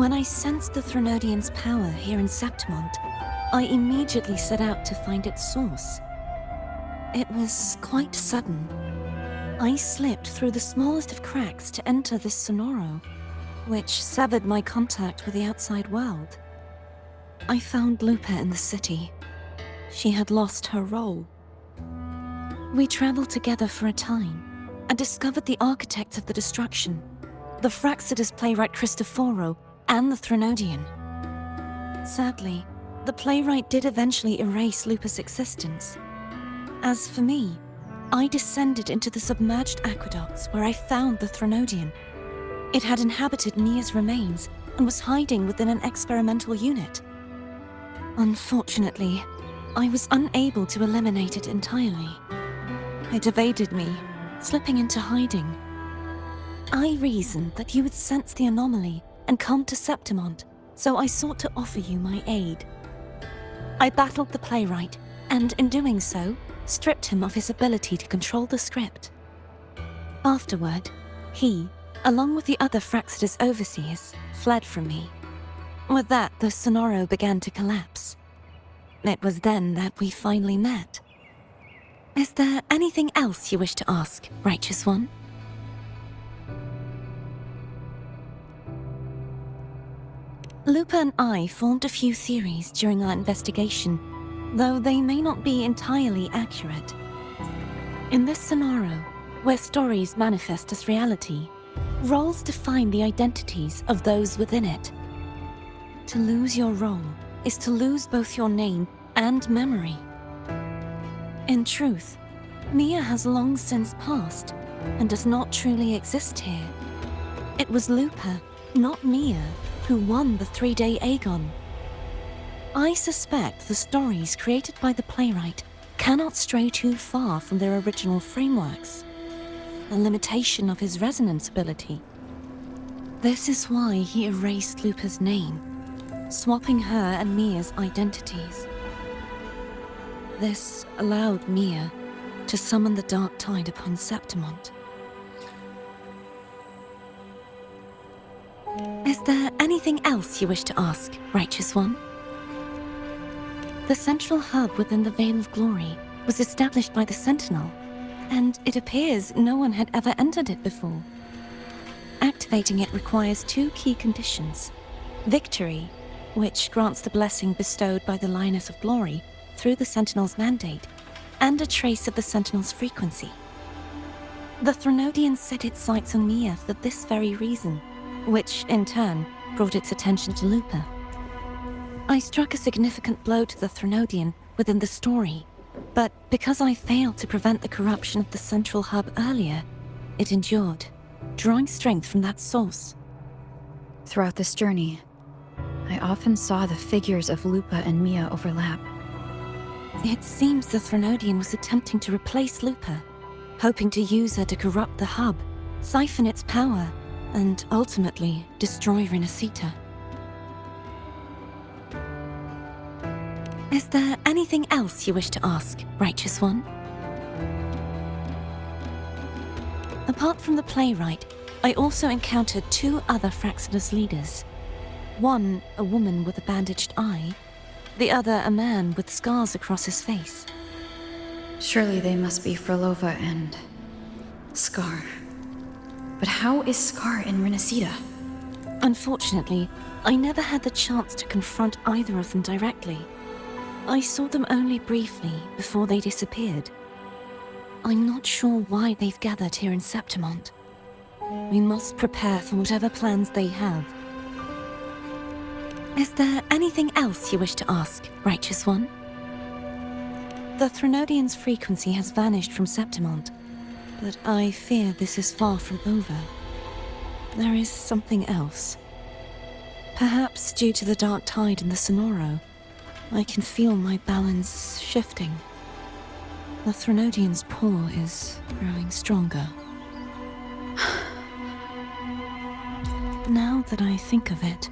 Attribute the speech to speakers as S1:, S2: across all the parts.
S1: When I sensed the Threnodian's power here in Septimont, I immediately set out to find its source. It was quite sudden. I slipped through the smallest of cracks to enter this sonoro, which severed my contact with the outside world. I found Lupa in the city. She had lost her role. We traveled together for a time and discovered the architects of the destruction, the Fraxidus playwright Cristoforo and the Threnodian. Sadly, the playwright did eventually erase Lupa's existence. As for me, I descended into the submerged aqueducts where I found the Threnodian. It had inhabited Mia's remains and was hiding within an experimental unit. Unfortunately, I was unable to eliminate it entirely. It evaded me, slipping into hiding. I reasoned that you would sense the anomaly and come to Septimont, so I sought to offer you my aid. I battled the playwright, and in doing so, stripped him of his ability to control the script. Afterward, he, along with the other Fraxidus overseers, fled from me. With that, the sonoro began to collapse. It was then that we finally met. Is there anything else you wish to ask, Righteous One? Lupa and I formed a few theories during our investigation, though they may not be entirely accurate. In this sonoro, where stories manifest as reality, roles define the identities of those within it. To lose your role is to lose both your name and memory. In truth, Mia has long since passed and does not truly exist here. It was Lupa, not Mia, who won the 3-day Aegon. I suspect the stories created by the playwright cannot stray too far from their original frameworks, a limitation of his resonance ability. This is why he erased Lupa's name, swapping her and Mia's identities. This allowed Mia to summon the dark tide upon Septimont. Is there anything else you wish to ask, Righteous One? The central hub within the Veil of Glory was established by the Sentinel, and it appears no one had ever entered it before. Activating it requires 2 key conditions: victory, which grants the blessing bestowed by the Lioness of Glory through the Sentinel's mandate, and a trace of the Sentinel's frequency. The Threnodian set its sights on Mia for this very reason, which, in turn, brought its attention to Lupa. I struck a significant blow to the Threnodian within the story, but because I failed to prevent the corruption of the central hub earlier, it endured, drawing strength from that source.
S2: Throughout this journey, I often saw the figures of Lupa and Mia overlap.
S1: It seems the Threnodian was attempting to replace Lupa, hoping to use her to corrupt the hub, siphon its power, and ultimately destroy Renacita. Is there anything else you wish to ask, Righteous One? Apart from the playwright, I also encountered 2 other Fraxidus leaders. One, a woman with a bandaged eye, the other a man with scars across his face.
S2: Surely they must be Frolova and Scar. But how is Scar in Renacita?
S1: Unfortunately, I never had the chance to confront either of them directly. I saw them only briefly before they disappeared. I'm not sure why they've gathered here in Septimont. We must prepare for whatever plans they have. Is there anything else you wish to ask, Righteous One? The Threnodian's frequency has vanished from Septimont, but I fear this is far from over. There is something else. Perhaps due to the dark tide in the sonoro, I can feel my balance shifting. The Threnodian's paw is growing stronger. Now that I think of it,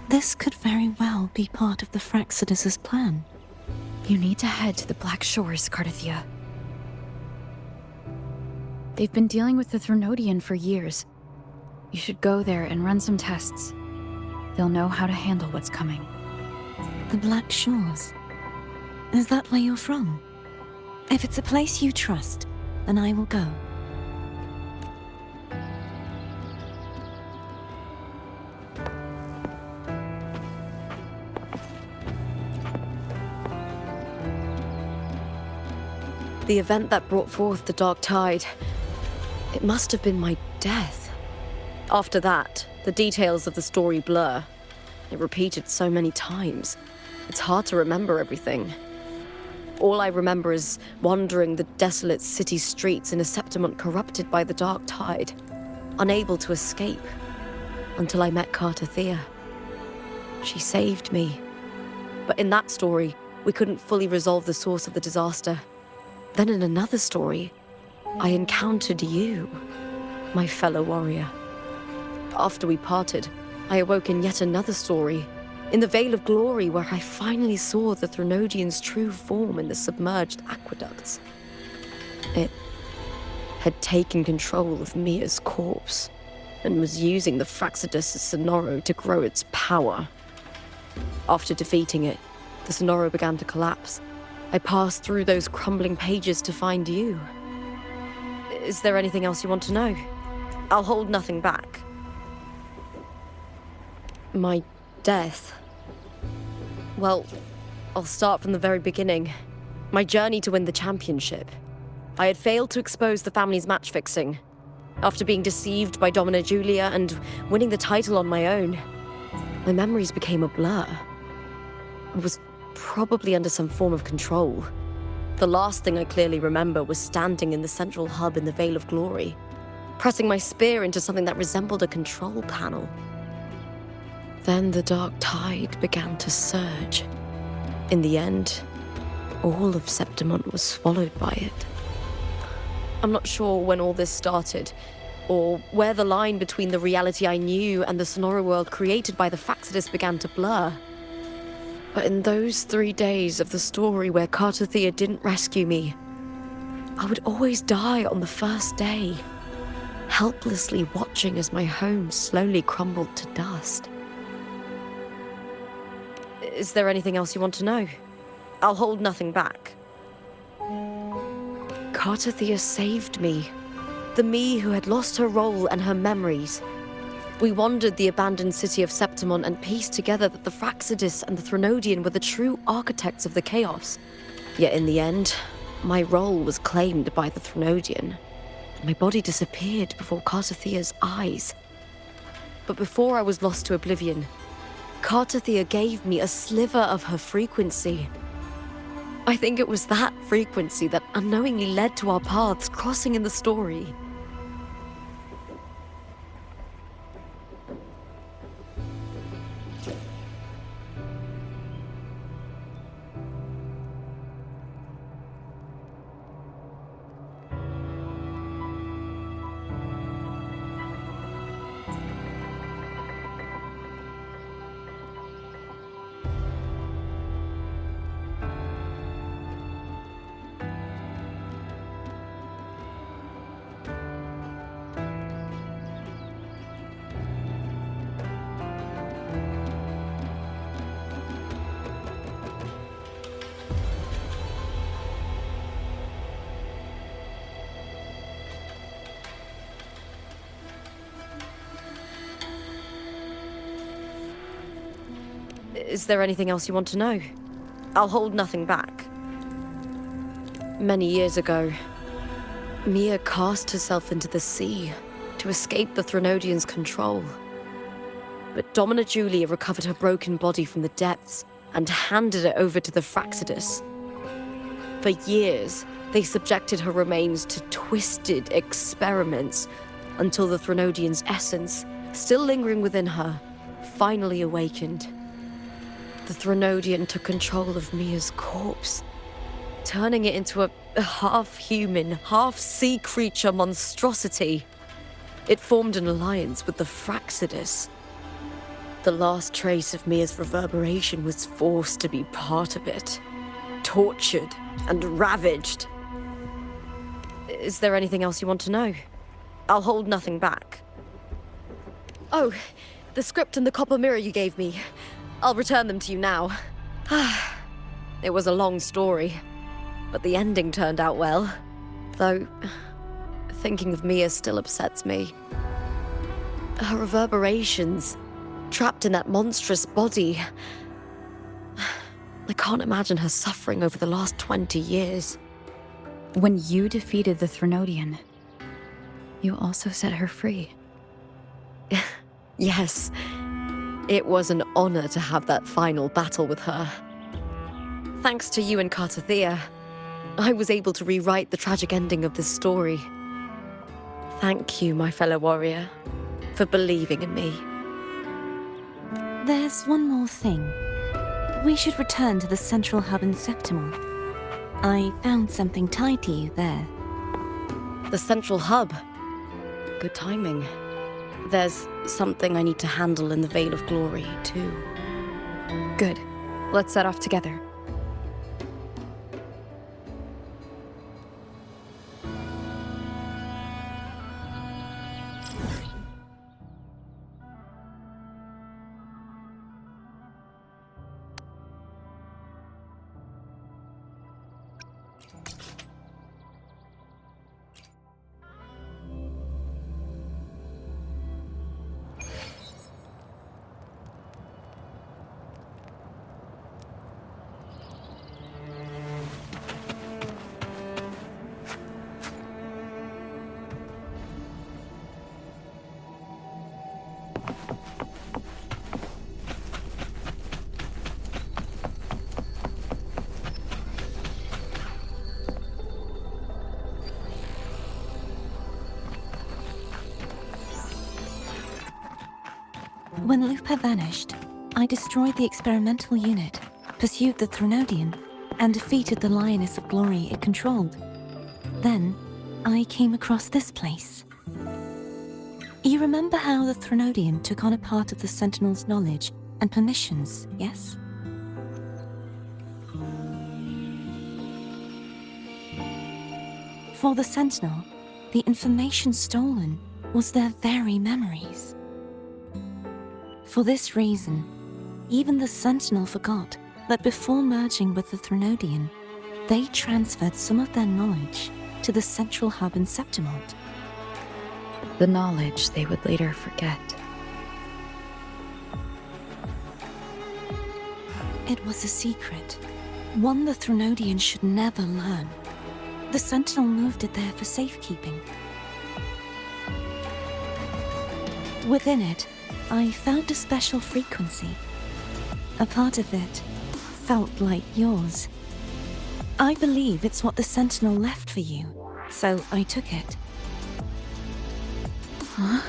S1: this could very well be part of the Fraxidus' plan.
S2: You need to head to the Black Shores, Cardathia. They've been dealing with the Threnodian for years. You should go there and run some tests. They'll know how to handle what's coming.
S1: The Black Shores. Is that where you're from? If it's a place you trust, then I will go.
S3: The event that brought forth the Dark Tide, it must have been my death. After that, the details of the story blur. It repeated so many times. It's hard to remember everything. All I remember is wandering the desolate city streets in a Septimont corrupted by the Dark Tide, unable to escape, until I met Carter Thea. She saved me. But in that story, we couldn't fully resolve the source of the disaster. Then in another story, I encountered you, my fellow warrior. After we parted, I awoke in yet another story, in the Vale of Glory, where I finally saw the Threnodian's true form in the submerged aqueducts. It had taken control of Mia's corpse, and was using the Fraxidus Sonoro to grow its power. After defeating it, the Sonoro began to collapse. I passed through those crumbling pages to find you. Is there anything else you want to know? I'll hold nothing back. My death. Well, I'll start from the very beginning. My journey to win the championship. I had failed to expose the family's match fixing. After being deceived by Domina Julia and winning the title on my own, my memories became a blur. I was probably under some form of control. The last thing I clearly remember was standing in the central hub in the Vale of Glory, pressing my spear into something that resembled a control panel. Then the Dark Tide began to surge. In the end, all of Septimont was swallowed by it. I'm not sure when all this started, or where the line between the reality I knew and the Sonora world created by the Fraxidus began to blur. But in those 3 days of the story where Carter Thea didn't rescue me, I would always die on the first day, helplessly watching as my home slowly crumbled to dust. Is there anything else you want to know? I'll hold nothing back. Carter Thea saved me. The me who had lost her role and her memories. We wandered the abandoned city of Septimont and pieced together that the Fraxidus and the Threnodian were the true architects of the chaos. Yet in the end, my role was claimed by the Threnodian, and my body disappeared before Carter Thea's eyes. But before I was lost to oblivion, Carter Thea gave me a sliver of her frequency. I think it was that frequency that unknowingly led to our paths crossing in the story. Is there anything else you want to know? I'll hold nothing back. Many years ago, Mia cast herself into the sea to escape the Threnodian's control. But Domina Julia recovered her broken body from the depths and handed it over to the Fraxidus. For years, they subjected her remains to twisted experiments until the Threnodian's essence, still lingering within her, finally awakened. The Threnodian took control of Mia's corpse, turning it into a half-human, half-sea creature monstrosity. It formed an alliance with the Fraxidus. The last trace of Mia's reverberation was forced to be part of it, tortured and ravaged. Is there anything else you want to know? I'll hold nothing back. Oh, The script and the copper mirror you gave me. I'll return them to you now. It was a long story, but the ending turned out well. Though, thinking of Mia still upsets me. Her reverberations, trapped in that monstrous body. I can't imagine her suffering over the last 20 years.
S2: When you defeated the Threnodian, you also set her free.
S3: Yes, it was an honor to have that final battle with her. Thanks to you and Cartathea, I was able to rewrite the tragic ending of this story. Thank you, my fellow warrior, for believing in me.
S1: There's one more thing. We should return to the central hub in Septimal. I found something tied to you there.
S3: The central hub. Good timing. There's something I need to handle in the Veil of Glory, too.
S2: Good. Let's set off together.
S1: When Lupa vanished, I destroyed the experimental unit, pursued the Threnodian, and defeated the Lioness of Glory it controlled. Then, I came across this place. You remember how the Threnodian took on a part of the Sentinel's knowledge and permissions, yes? For the Sentinel, the information stolen was their very memories. For this reason, even the Sentinel forgot that before merging with the Threnodian, they transferred some of their knowledge to the central hub in Septimalt.
S2: The knowledge they would later forget.
S1: It was a secret, one the Threnodian should never learn. The Sentinel moved it there for safekeeping. Within it, I found a special frequency. A part of it felt like yours. I believe it's what the Sentinel left for you, so I took it.
S2: Huh?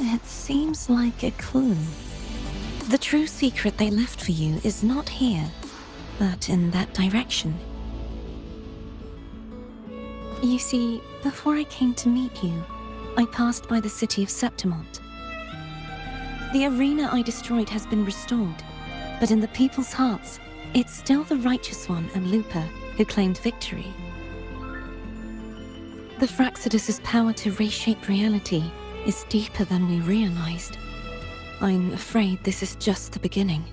S1: It seems like a clue. The true secret they left for you is not here, but in that direction. You see, before I came to meet you, I passed by the city of Septimalt. The arena I destroyed has been restored, but in the people's hearts, it's still the Righteous One and Lupa who claimed victory. The Fraxidus' power to reshape reality is deeper than we realized. I'm afraid this is just the beginning.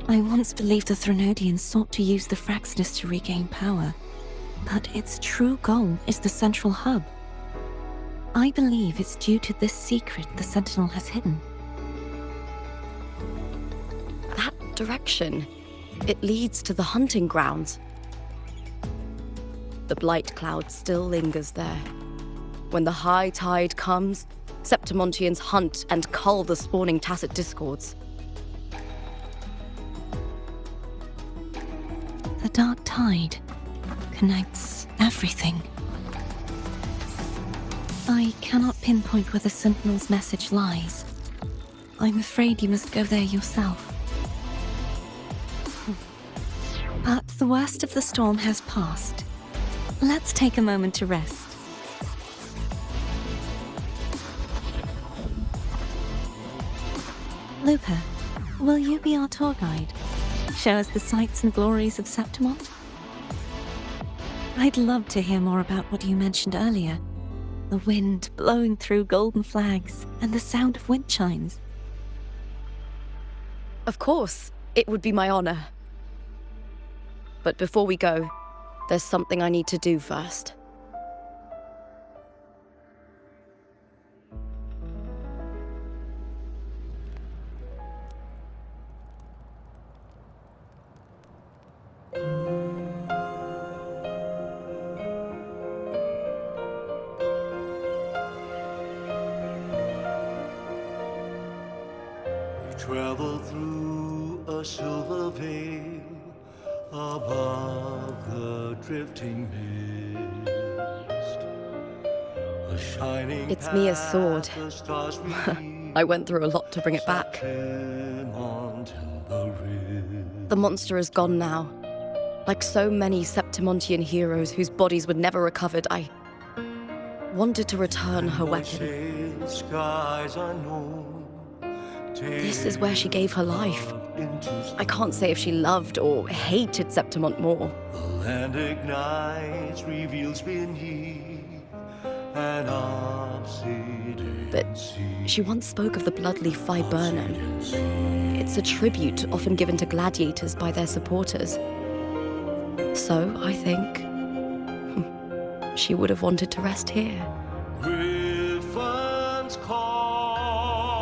S1: I once believed the Threnodians sought to use the Fraxidus to regain power, but its true goal is the central hub. I believe it's due to this secret the Sentinel has hidden.
S3: That direction, it leads to the hunting grounds. The blight cloud still lingers there. When the high tide comes, Septimontians hunt and cull the spawning Tacit Discords.
S1: The dark tide connects everything. I cannot pinpoint where the Sentinel's message lies. I'm afraid you must go there yourself. But the worst of the storm has passed. Let's take a moment to rest. Lupa, will you be our tour guide? Show us the sights and glories of Septimalt? I'd love to hear more about what you mentioned earlier. The wind blowing through golden flags and the sound of wind chimes.
S3: Of course, it would be my honor. But before we go, there's something I need to do first.
S4: We travel through a silver veil above the drifting mist. A shining
S3: It's Mia's sword.
S4: path, the stars reveal,
S3: I went through a lot to bring it back.
S4: circling on timber ridge.
S3: The monster is gone now. Like so many Septimontian heroes whose bodies were never recovered, I wanted to return her weapon.
S4: Sail skies unknown,
S3: This is where she gave her life.
S4: into
S3: I can't say if she loved or hated Septimont more.
S4: the land ignites, reveals beneath an obsidian
S3: But
S4: sea.
S3: she once spoke of the bloodleaf viburnum. It's a tribute often given to gladiators by their supporters. So, I think, she would have wanted to rest here.
S4: Griffins call,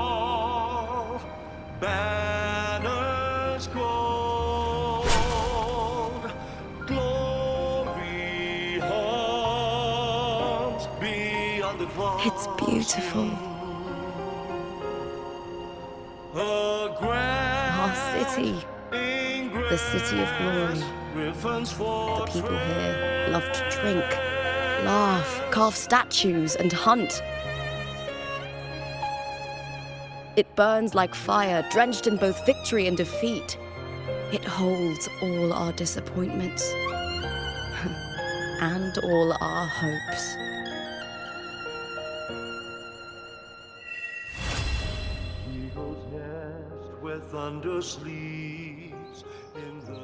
S4: banners gold, glory hums beyond the clouds.
S3: It's beautiful. Our city, the city of glory. The people here love to drink, laugh, carve statues, and hunt. It burns like fire, drenched in both victory and defeat. It holds all our disappointments and all our hopes.
S4: Eagle's nest where thunder sleeps in the